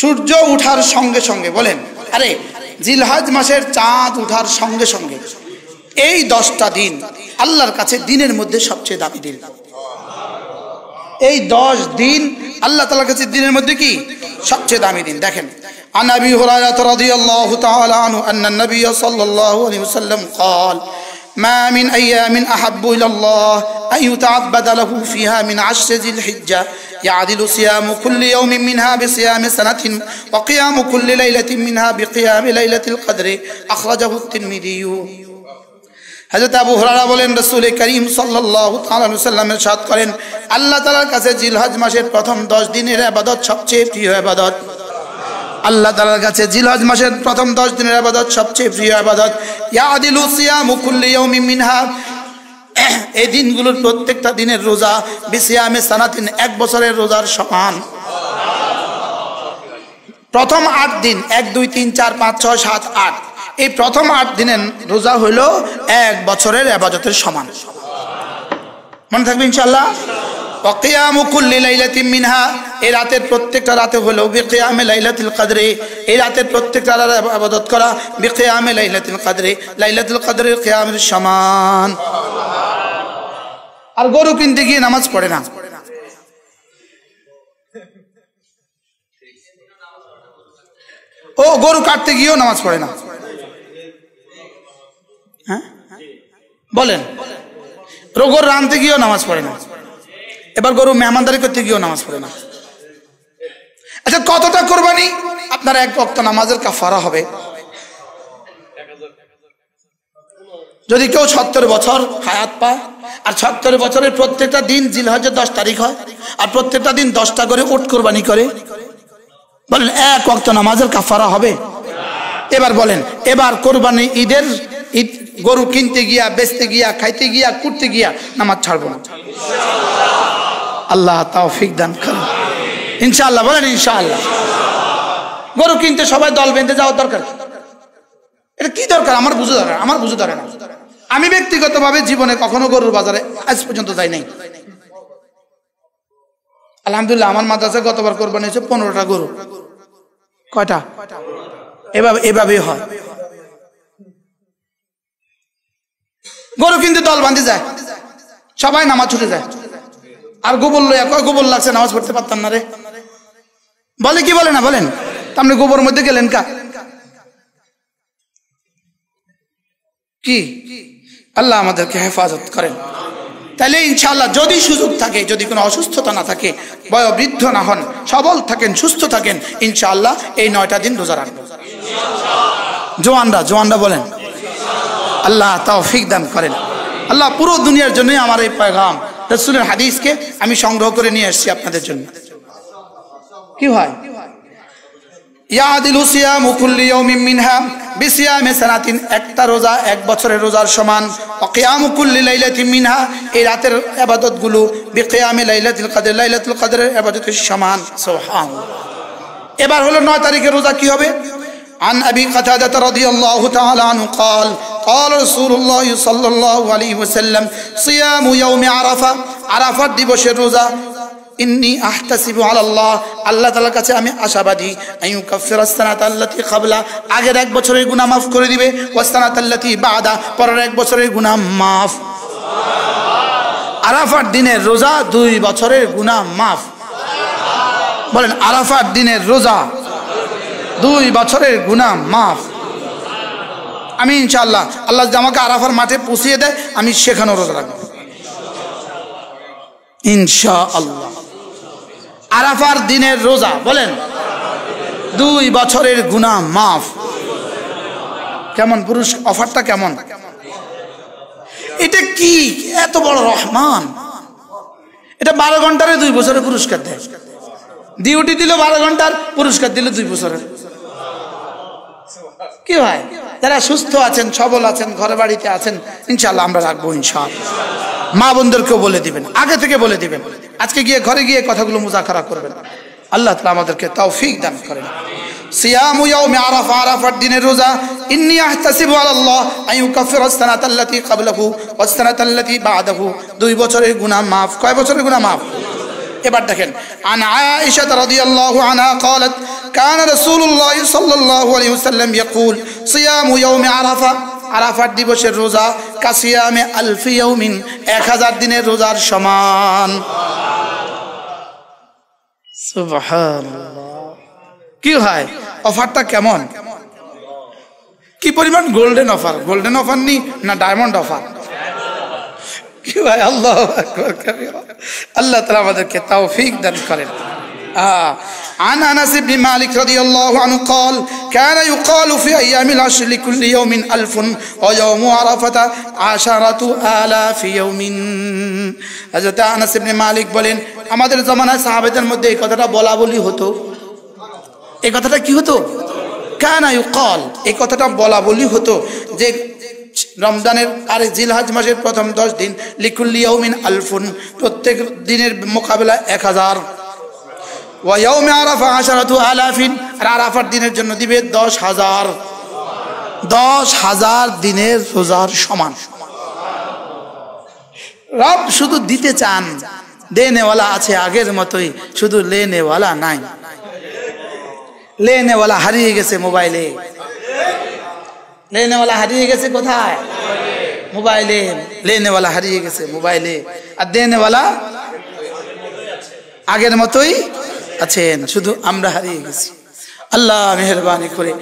সূর্য উঠার সঙ্গে সঙ্গে, বলেন আরে জিলহজ মাসের চাঁদ উঠার সঙ্গে সঙ্গে এই 10টা দিন আল্লাহর কাছে দিনের মধ্যে সবচেয়ে দামি দিন। এই 10 দিন আল্লাহ তাআলার কাছে দিনের মধ্যে কি সবচেয়ে দামি দিন। দেখেন, عن أبي هريرة رضي الله تعالى عنه أن النبي صلى الله عليه وسلم قال ما من أيام أحب إلى الله أن يتعبد له فيها من 10 ذي الحجة يعدل صيام كل يوم منها بصيام سنة وقيام كل ليلة منها بقيام ليلة القدر أخرجه الترمذي। হযরত আবু হুরায়রা বলেন, রাসূল করিম সাল্লাল্লাহু তাআলা আলাইহি ওয়াসাল্লাম ইরশাদ করেন, আল্লাহ তাআলার কাছে জিলহজ মাসের প্রথম 10 দিনের ইবাদত সবচেয়ে প্রিয় ইবাদত। আল্লাহ তাআলার কাছে জিলহজ মাসের প্রথম 10 দিনের ইবাদত সবচেয়ে প্রিয় ইবাদত। ইয়াদিলু সিয়ামু কুল্লি ইয়াউমিন মিনহা, এই দিনগুলোর প্রত্যেকটা দিনের রোজা বিসিয়ামে সানাতিন, 1 বছরের রোজার সমান। প্রথম 8 দিন 1 2 3 4 5 6 7 8, এই প্রথম 8 দিনের রোজা হলো 1 বছরের ইবাদতের সমান। মনে থাকবে ইনশাআল্লাহ। وقيام كل ليلة منها, এই রাতের প্রত্যেকটা রাতে হলো বিকিয়ামে লাইলাতুল কদরে, এই রাতের প্রত্যেকটা রাতে ইবাদত করা বিকিয়ামে লাইলাতুল কদরে, লাইলাতুল কদরের কিয়ামের সমান। আর গরু কিনতে গিয়ে নামাজ পড়ে না, ও গরু কাটতে গিয়েও নামাজ পড়ে না। হ্যাঁ বলেন, গরু রানতে গিয়েও নামাজ পড়ে না, এবার গরু মেহমানদারি করতে গিয়েও নামাজ পড়ে না। আচ্ছা, কতটা কোরবানি আপনার 1 ওয়াক্ত নামাজের কাফারা হবে? যদি কেউ 70 বছর হায়াত পায়, আর 70 বছরের প্রত্যেকটা দিন জিলহজের 10 তারিখ হয়, আর প্রত্যেকটা দিন 10টা করে উট কোরবানি করে, বলেন 1 ওয়াক্ত নামাজের কাফারা হবে? এবার বলেন, এবার কোরবানি ঈদের ঈদ গরু কিনতে গিয়া, বেচতে গিয়া, খাইতে গিয়া, কুটতে গিয়া নামাজ ছাড়বো না। আল্লাহ তৌফিক দান করুন ইনশাআল্লাহ, বলেন ইনশাআল্লাহ। গরু কিনতে সবাই দল বেঁধে যাওয়ার দরকার, এটা কি দরকার? আমার বুঝে দরকার, আমার বুঝে দরকার না। আমি ব্যক্তিগতভাবে জীবনে কখনো গরুর বাজারে আজ পর্যন্ত যাই নাই। আলহামদুলিল্লাহ, আমার মাদ্রাসায় গতবার কোরবানি হয়েছে 15টা গরু। কয়টা? এভাবে হয়। গরু কিনতে দল বাঁধে যায়, সবাই নামাজ ছুটে যায়, আর গোবর লইয়া কয় গোবর লাগছে নামাজ পড়তে পারতাম না রে, বলে কি বলে না? বলেন, আপনি গোবর মধ্যে গেলেন কা? কি আল্লাহ আমাদেরকে হেফাজত করেন। তাহলে ইনশাআল্লাহ যদি সুযোগ থাকে, যদি কোনো অসুস্থতা না থাকে, বয়োবৃদ্ধ না হন, সবল থাকেন, সুস্থ থাকেন, ইনশাআল্লাহ এই 9টা দিন রোজা রাখবেন। জওয়ানরা বলেন, আল্লাহ তৌফিক দান করেন। আল্লাহ পুরো দুনিয়ার জন্য আমার এই পয়গাম রাসূলের হাদিসকে আমি সংগ্রহ করে নিয়ে আসছি আপনাদের জন্য। কি হয়? ইয়াদিলু সিয়ামু কুল্লি ইয়াউমিন মিনহা বিসিয়ামি সানাতিন, একটা রোজা 1 বছরের রোজার সমান। ওয়া কিয়ামু কুল্লি লাইলাতিন মিনহা, এই রাতের ইবাদতগুলো বিকিয়ামি লাইলাতুল কদর, লাইলাতুল কদরের ইবাদতের সমান। সুবহানাল্লাহ। এবার হলো 9 তারিখের রোজা কি হবে? عن أبي قتادة رضي الله تعالى عنه قال قال رسول الله صلى الله عليه وسلم صيام يوم عرفة, আরাফাত দিবসের রোজা। ইন্নী আহতাসিবু আলাল্লাহ, আল্লাহ তাআলার কাছে আমি আশাবাদী, আইয়ুকাফিরাস সানাতা আল্লাতী ক্বাবলা, আগের 1 বছরের গুনাহ মাফ করে দিবে, ওয়াস সানাতা আল্লাতী বাদা, পরের 1 বছরের গুনাহ মাফ। আরাফাত দিনের রোজা 2 বছরের গুনাহ মাফ। বলেন, আরাফাত দিনের রোজা 2 বছরের গুনাহ মাফ। আমি ইনশাআল্লাহ, আল্লাহ যদি আমাকে আরাফার মাঠে পৌঁছিয়ে দেয়, আমি সেখানে রোজা রাখবো ইনশাআল্লাহ। আরাফার দিনের রোজা, বলেন 2 বছরের গুনাহ মাফ। কেমন পুরুষ অফারটা কেমন? এটা কি এত বড় রহমান! এটা 12 ঘন্টার 2 বছরের পুরস্কার দেয়। ডিউটি দিল 12 ঘন্টার, পুরস্কার দিল 2 বছরের। কি ভাই, যারা সুস্থ আছেন, সবল আছেন, ঘরে বাড়িতে আছেন, ইনশাআল্লাহ আমরা রাখবো ইনশাআল্লাহ। মা বোনদেরকেও বলে দিবেন, আগে থেকে বলে দিবেন, আজকে গিয়ে ঘরে গিয়ে কথাগুলো মুযাকারা করবেন। আল্লাহ তাআলা আমাদেরকে তৌফিক দান করেন। সিয়ামু ইয়াউমি আরাফা, আরাফার দিনের রোজা। ইন্নী আহতাসিবু আলাল্লাহ আইয়ুকাফিরাস সানাতা আল্লাতী ক্বাবলাহু ওয়াস সানাতা আল্লাতী বা'দাহু, 2 বছরের গুনাহ মাফ। কয় বছরের গুনাহ মাফ? এবার দেখেন, আন আয়েশা রাদিয়াল্লাহু আনহা قالت كان رسول الله صلى الله عليه وسلم يقول صيام يوم عرفه আরাফাত দিবসের রোজা কাসিয়ামে আলফি ইয়াউমিন 1000 দিনের রোজার সমান। সুবহানাল্লাহ। কি হয় অফারটা কেমন, কি পরিমাণ গোল্ডেন অফার, গোল্ডেন অফার নি না ডায়মন্ড অফার? কি ভাই, আল্লাহু আকবার কাবীরা। আল্লাহ তাআলা আমাদেরকে তৌফিক দান করেন। عن أنس بن مالك رضي الله عنه قال كان يقال في أيام العشر لكل يوم 1000 ويوم عرفة 10,000 يوم। হযরত আনাস ইবনে মালিক বলেন, আমাদের জামানায় সাহাবাদের মধ্যে এই কথাটা বলা বলি হতো। এই কথাটা কি হতো? কানা ইউকাল, এই কথাটা বলা বলি হতো যে রমজানের আরে জিলহজ মাসের প্রথম 10 দিন লিকুল্লি ইয়াউমিন আলফুন, প্রত্যেক দিনের মোকাবেলা 1000, ওয়া ইয়াউমে আরাফা 10,000, আর আরাফার দিনের জন্য দিবে 10,000, 10,000 দিনের রোজার সমান। রব শুধু দিতে চান, দেনেওয়ালা আছে আগের মতোই, শুধু লেনেওয়ালা নাই। লেনেওয়ালা হারিয়ে গেছে মোবাইলে, লেনেওয়ালা হারিয়ে গেছে কোথায়? মোবাইলে। লেনেওয়ালা হারিয়ে গেছে মোবাইলে, আর দেনেওয়ালা আগের মতোই আছেন, শুধু আমরা হারিয়ে গেছি। আল্লাহ মেহেরবানি করে